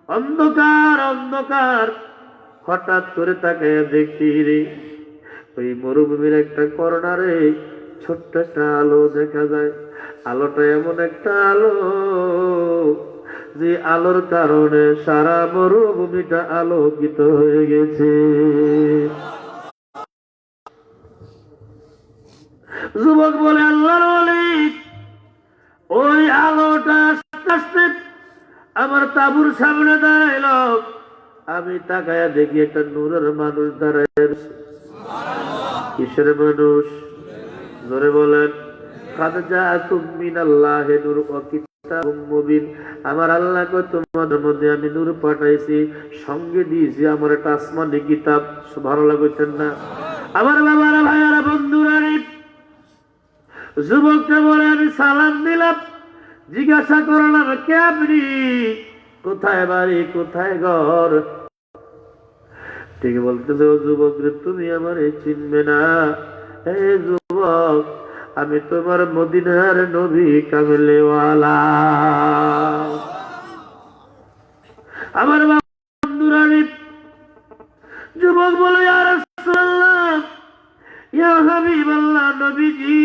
অন্ধকার অন্ধকার। হঠাৎ করে তাকায় দেখি রে, ওই মরুভূমির একটা কর্নারে ছোট্ট একটা আলো দেখা যায়। আলোটা এমন একটা আলো, যে আলোর কারণে সারা মরুভূমিটা আলোকিত হয়ে গেছে। যুবক বলে, আল্লাহর ওলি, ওই আলোটা আস্তে আস্তে আমার তাঁবুর সামনে দাঁড়াইল। আমি তাকায়া দেখি একটা নূরের মানুষ দাঁড়ায়। কিসের মানুষ? জোরে বলেন। কাদ জাআকুম মিনাল্লাহি নূরুন ওয়া মুবিন। আমার আল্লাহ কয় তোমাদের মধ্যে আমি নূর পাঠাইছি, সঙ্গে দিয়েছি আমার একটা আসমানি কিতাব। ভালো লাগছেন না? আমার বাবারা, ভাইয়ারা, বন্ধুরা রে, যুবকটা বলে আমি সালাম দিলাম, জিজ্ঞাসা করলাম কে আপনি, কোথায় বাড়ি, কোথায় ঘর? ঠিক বলতেছে, ও যুবক রে, তুমি আমার চিনবে না। হে যুবক, আমি তোমার মদিনার নবী কামলেওয়ালা। আমার বন্ধুরা রে, যুবক বলে ইয়া রাসূলুল্লাহ, ইয়া হাবিবাল্লাহ, নবীজি,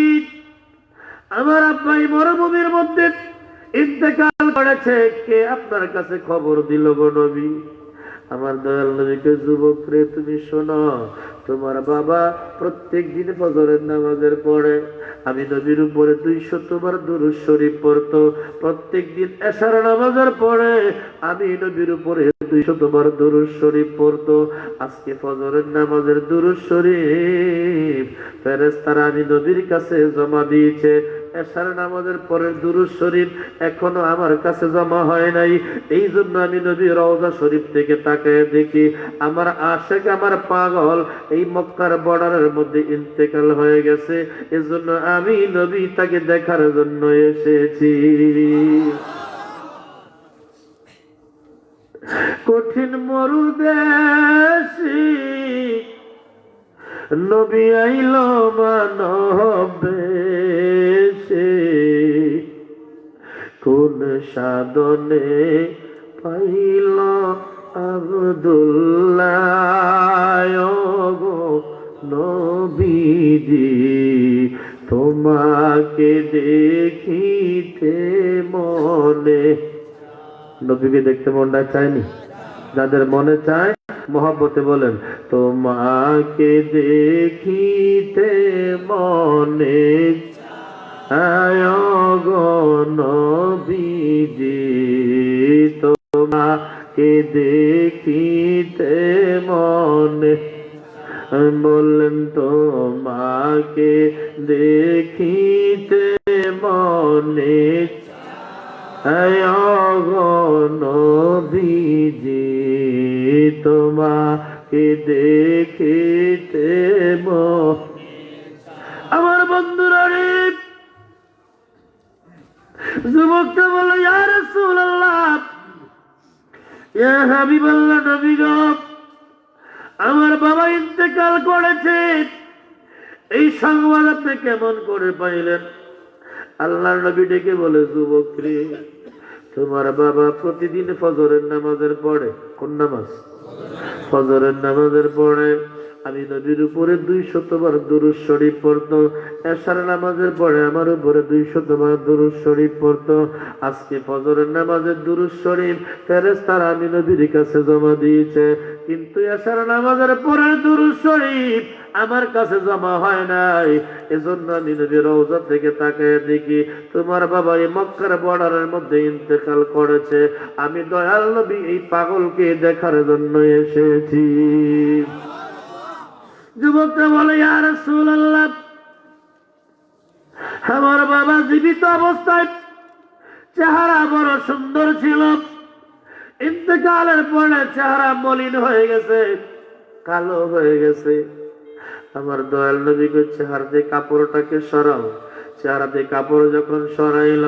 আমার আব্বাই মরুভূমির মধ্যে ইন্তেকাল করেছে, কে আপনার কাছে খবর দিল গো নবী? আমার দয়াল নবীকে, যুবক রে, তুমি শোনো, তোমার বাবা প্রত্যেক দিন ফজরের নামাজের পরে আমি নবীর উপরে 200 বার দুরূদ শরীফ পড়তো। প্রত্যেক দিন এশার নামাজের পরে আমি নবীর উপরে 200 বার দুরূদ শরীফ পড়তো। আজকে ফজরের নামাজের দুরূদ শরীফ ফেরেশতারা আমি নবীর কাছে জমা দিয়েছে। এশার নামাজের পরের দুরূদ শরীফ এখনো আমার কাছে জমা হয় নাই। এই জন্য আমি নবীর রওজা শরীফ থেকে তাকায় দেখি আমার আশিক, আমার পাগল এই মক্কার বর্ডারের মধ্যে ইন্তেকাল হয়ে গেছে। এজন্য আমি নবী তাকে দেখার জন্য এসেছি। কঠিন মরু দেশি নবী আইল মানবে, কোন সাধনে পাইল আব্দুল্লাহ গো নবীজি, তোমাকে দেখিতে মনে। নবীকে দেখতে মনটা চায়নি? যাদের মনে চায় মহব্বতে বলেন, তোমাকে দেখিতে মনে চায় গো নবীজি, তোমাকে দেখিতে মনে। বললেন তোমাকে দেখিতে মনে চায় গো নবীজি, তোমাকে দেখিতে মনে। আমার বন্ধুরা রে, যুবকটা বলল ইয়া রাসূলুল্লাহ, ইয়া হাবিবাল্লাহ, নবী গো, আমার বাবা ইন্তেকাল করেছে, এই সংবাদ আপনি কেমন করে পাইলেন? আল্লাহর নবী ডেকে বলে, যুবক রে, তোমার বাবা প্রতিদিন ফজরের নামাজের পরে, কোন নামাজ? ফজরের নামাজের পরে আমি নবীর উপরে 200 বার দুরূদ শরীফ পড়তো। এশার নামাজের পরে আমার উপরে 200 বার দুরূদ শরীফ পড়তো। আজকে ফজরের নামাজের দুরূদ শরীফ ফেরেশতারা আমি নবীর কাছে জমা দিয়েছে, কিন্তু এশার নামাজের পরে দুরূদ শরীফ আমার কাছে জমা হয় নাই। এজন্য আমি নবীর রওজা থেকে তাকায় দেখি তোমার বাবা এই মক্কার বর্ডারের মধ্যে ইন্তেকাল করেছে। আমি দয়াল নবী এই পাগলকে দেখার জন্য এসেছি। যুবকটা বলে, ইয়া রাসূলুল্লাহ, আমার বাবা জীবিত অবস্থায় চেহারা বড় সুন্দর ছিল, ইন্তেকালের পরে চেহারা মলিন হয়ে গেছে, কালো হয়ে গেছে। আমার দয়াল নবী চেহারাতে কাপড়টাকে সরাও। চেহারাতে কাপড় যখন সরাইল,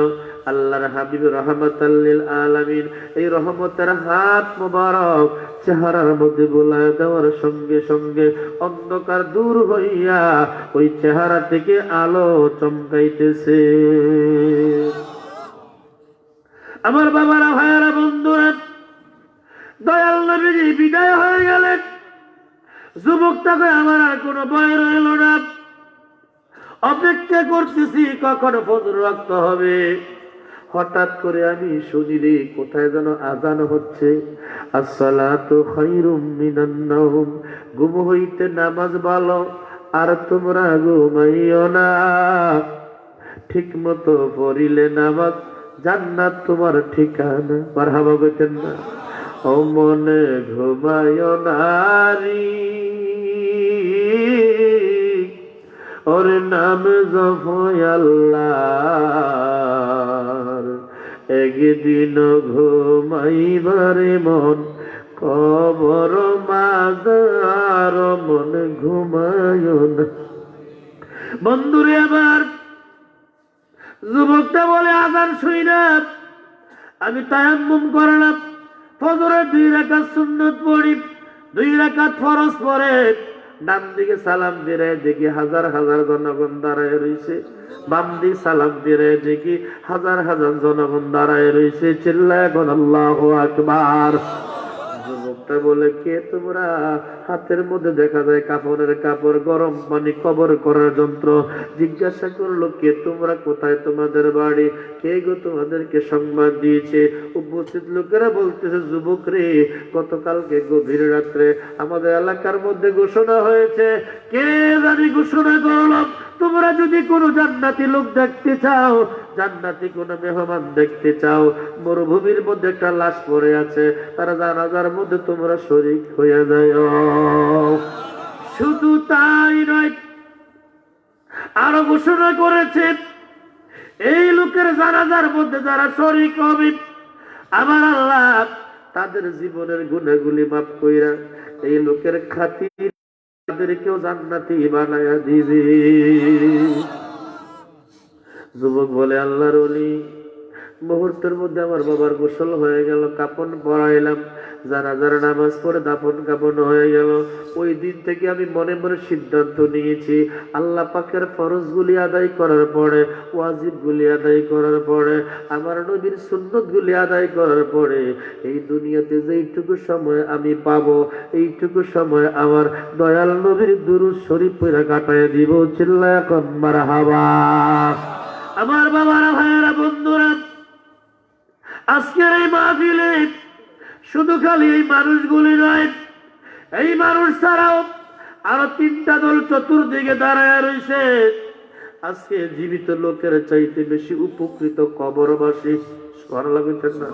আল্লাহর হাবিব রাহমাতাল লিল আলামিন এই রহমতের হাত মোবারক চেহারার মধ্যে বুলায় দেওয়ার সঙ্গে সঙ্গে অন্ধকার দূর হইয়া ওই চেহারা থেকে আলো চমকাইতেছে। আমার বাবারা, ভাইয়ারা, বন্ধুরা, দয়াল নবীজি বিদায় হয়ে গেলেন। যুবকটাকে আমার আর কোনো ভয় রইল না। অপেক্ষা করতেছি কখন ফজর ওয়াক্ত হবে। হঠাৎ করে আমি শুনিলি কোথায় যেন আযান হচ্ছে, আসসালাতু খায়রুম মিনান নাওম, ঘুম হইতে নামাজ ভালো, আর তোমরা ঘুমাইও না। ঠিক মতো পড়িলে নামাজ জান্নাত তোমার ঠিকানা। মারহাবা বলতেন না? ও মনে ঘুমাইও নারী, ওর নাম জপো আল্লাহর, একদিন ঘুমাইবারে মন, কবর মাজার মন ঘুমায় না। বন্ধুরে আবার যুবকটা বলে, আজান শুই না, আমি তায়াম্মুম করলাম, ফজরের 2 রাকাত সুন্নত পড়ি, 2 রাকাত ফরজ পড়ে, ডান দিকে সালাম দিয়ে দেখি হাজার হাজার জনগণ দাঁড়ায় রয়েছে, বাম দিকে সালাম দিয়ে দেখি হাজার হাজার জনগণ দাঁড়ায় রয়েছে। চিল্লায় এখন আল্লাহু আকবার। যুবকটা বলে, কে তোমরা? হাতের মধ্যে দেখা যায় কাপড়ের কাপড়, গরম পানি কবর করার যন্ত্র। জিজ্ঞাসা করলো, কে তোমরা? কোথায় তোমাদের বাড়ি? কে গো তোমাদেরকে সংবাদ দিয়েছে? উপস্থিত লোকেরা বলতেছে, যুবক রে, গতকালকে গভীর রাত্রে আমাদের এলাকার মধ্যে ঘোষণা হয়েছে, কে জানি ঘোষণা করলো, তোমরা যদি কোনো জান্নাতি লোক দেখতে চাও, জান্নাতি কোন মেহমান দেখতে চাও, মরুভূমির মধ্যে একটা লাশ পড়ে আছে, তারা জানাজার মধ্যে তোমরা শরীক হয়ে যায়। শুধু তাই নয়, আরো ঘোষণা করেছে, এই লোকের জানাজার মধ্যে যারা শরীক হবে, আমার আল্লাহ তাদের জীবনের গুনাহগুলি মাফ কইরা এই লোকের খাতির তাদেরকেও জান্নাতি বানায়া দিবে। যুবক বলে, আল্লাহর ওলি, মুহূর্তের মধ্যে আমার বাবার গোসল হয়ে গেল, কাফন পরাইলাম, জানাজার নামাজ পড়ে দাফন কাফন হয়ে গেল। ওই দিন থেকে আমি মনে মনে সিদ্ধান্ত নিয়েছি, আল্লাহ পাকের ফরজগুলি আদায় করার পরে, ওয়াজিবগুলি আদায় করার পরে, আমার নবীর সুন্নতগুলি আদায় করার পরে, এই দুনিয়াতে যেইটুকু সময় আমি পাবো, এইটুকু সময় আমার দয়াল নবীর দুরূদ শরীফ পড়ে কাটায় দিব। চিল্লায়া এখন মারহাবা। আমার বাবারা, ভাইয়েরা, বন্ধুরা, আজকের এই মাহফিলে শুধু খালি এই মানুষগুলি নয়, এই মানুষ ছাড়াও আরো 3টা দল চতুর্দিকে দাঁড়ায় রয়েছে। আজকে জীবিত লোকের চাইতে বেশি উপকৃত কবরবাসী। ভালো লাগছে না?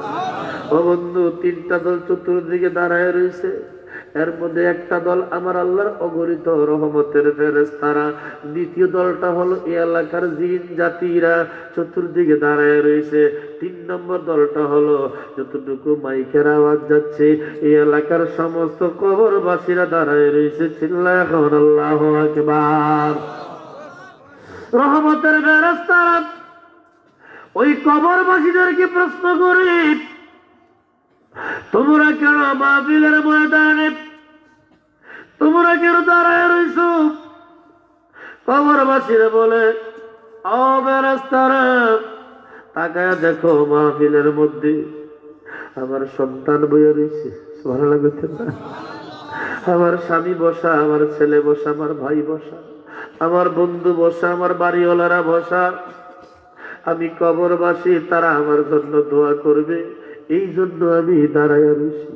ও বন্ধু, 3টা দল চতুর্দিকে দাঁড়ায় রয়েছে। এর মধ্যে একটা দল আমার আল্লাহর অগণিত রহমতের ফেরেশতারা, দ্বিতীয় দলটা হলো এই এলাকার জিন জাতিরা চতুর্দিকে দাঁড়ায় রয়েছে। 3 নম্বর দলটা হলো যতটুকু মাইকের আওয়াজ যাচ্ছে এই এলাকার সমস্ত কবরবাসীরা দাঁড়ায় রয়েছে। চিল্লায় এখন আল্লাহু আকবার। রহমতের ফেরেশতারা ওই কবরবাসীদেরকে প্রশ্ন করে, তোমরা কেন মাহফিলের ময়দানে, তোমরা কেন দাঁড়ায় রইছ? কবরবাসীরা বলে, ও ফেরেশতারা, তাকায় দেখো, মাহফিলের মধ্যে আমার সন্তান বইয়া রয়েছে। ভালো লাগছে না? আমার স্বামী বসা, আমার ছেলে বসা, আমার ভাই বসা, আমার বন্ধু বসা, আমার বাড়িওয়ালারা বসা। আমি কবরবাসী, তারা আমার জন্য দোয়া করবে, এই জন্য আমি দাঁড়াইয়া রয়েছি।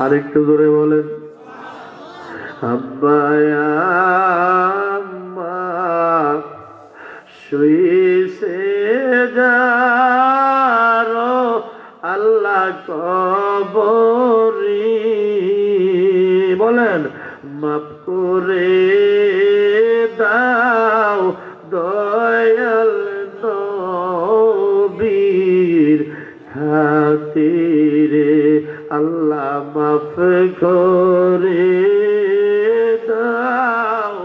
আরেকটু জোরে বলেন, আম্মা আম্মা শুইছে যারো আল্লাহ কবরি, বলেন, মাফ করে দাও দয়াল নবীর খাতিরে, আল্লাহ মাফ করে দাও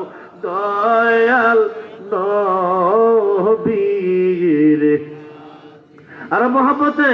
দয়াল নবীর। আর মহব্বতে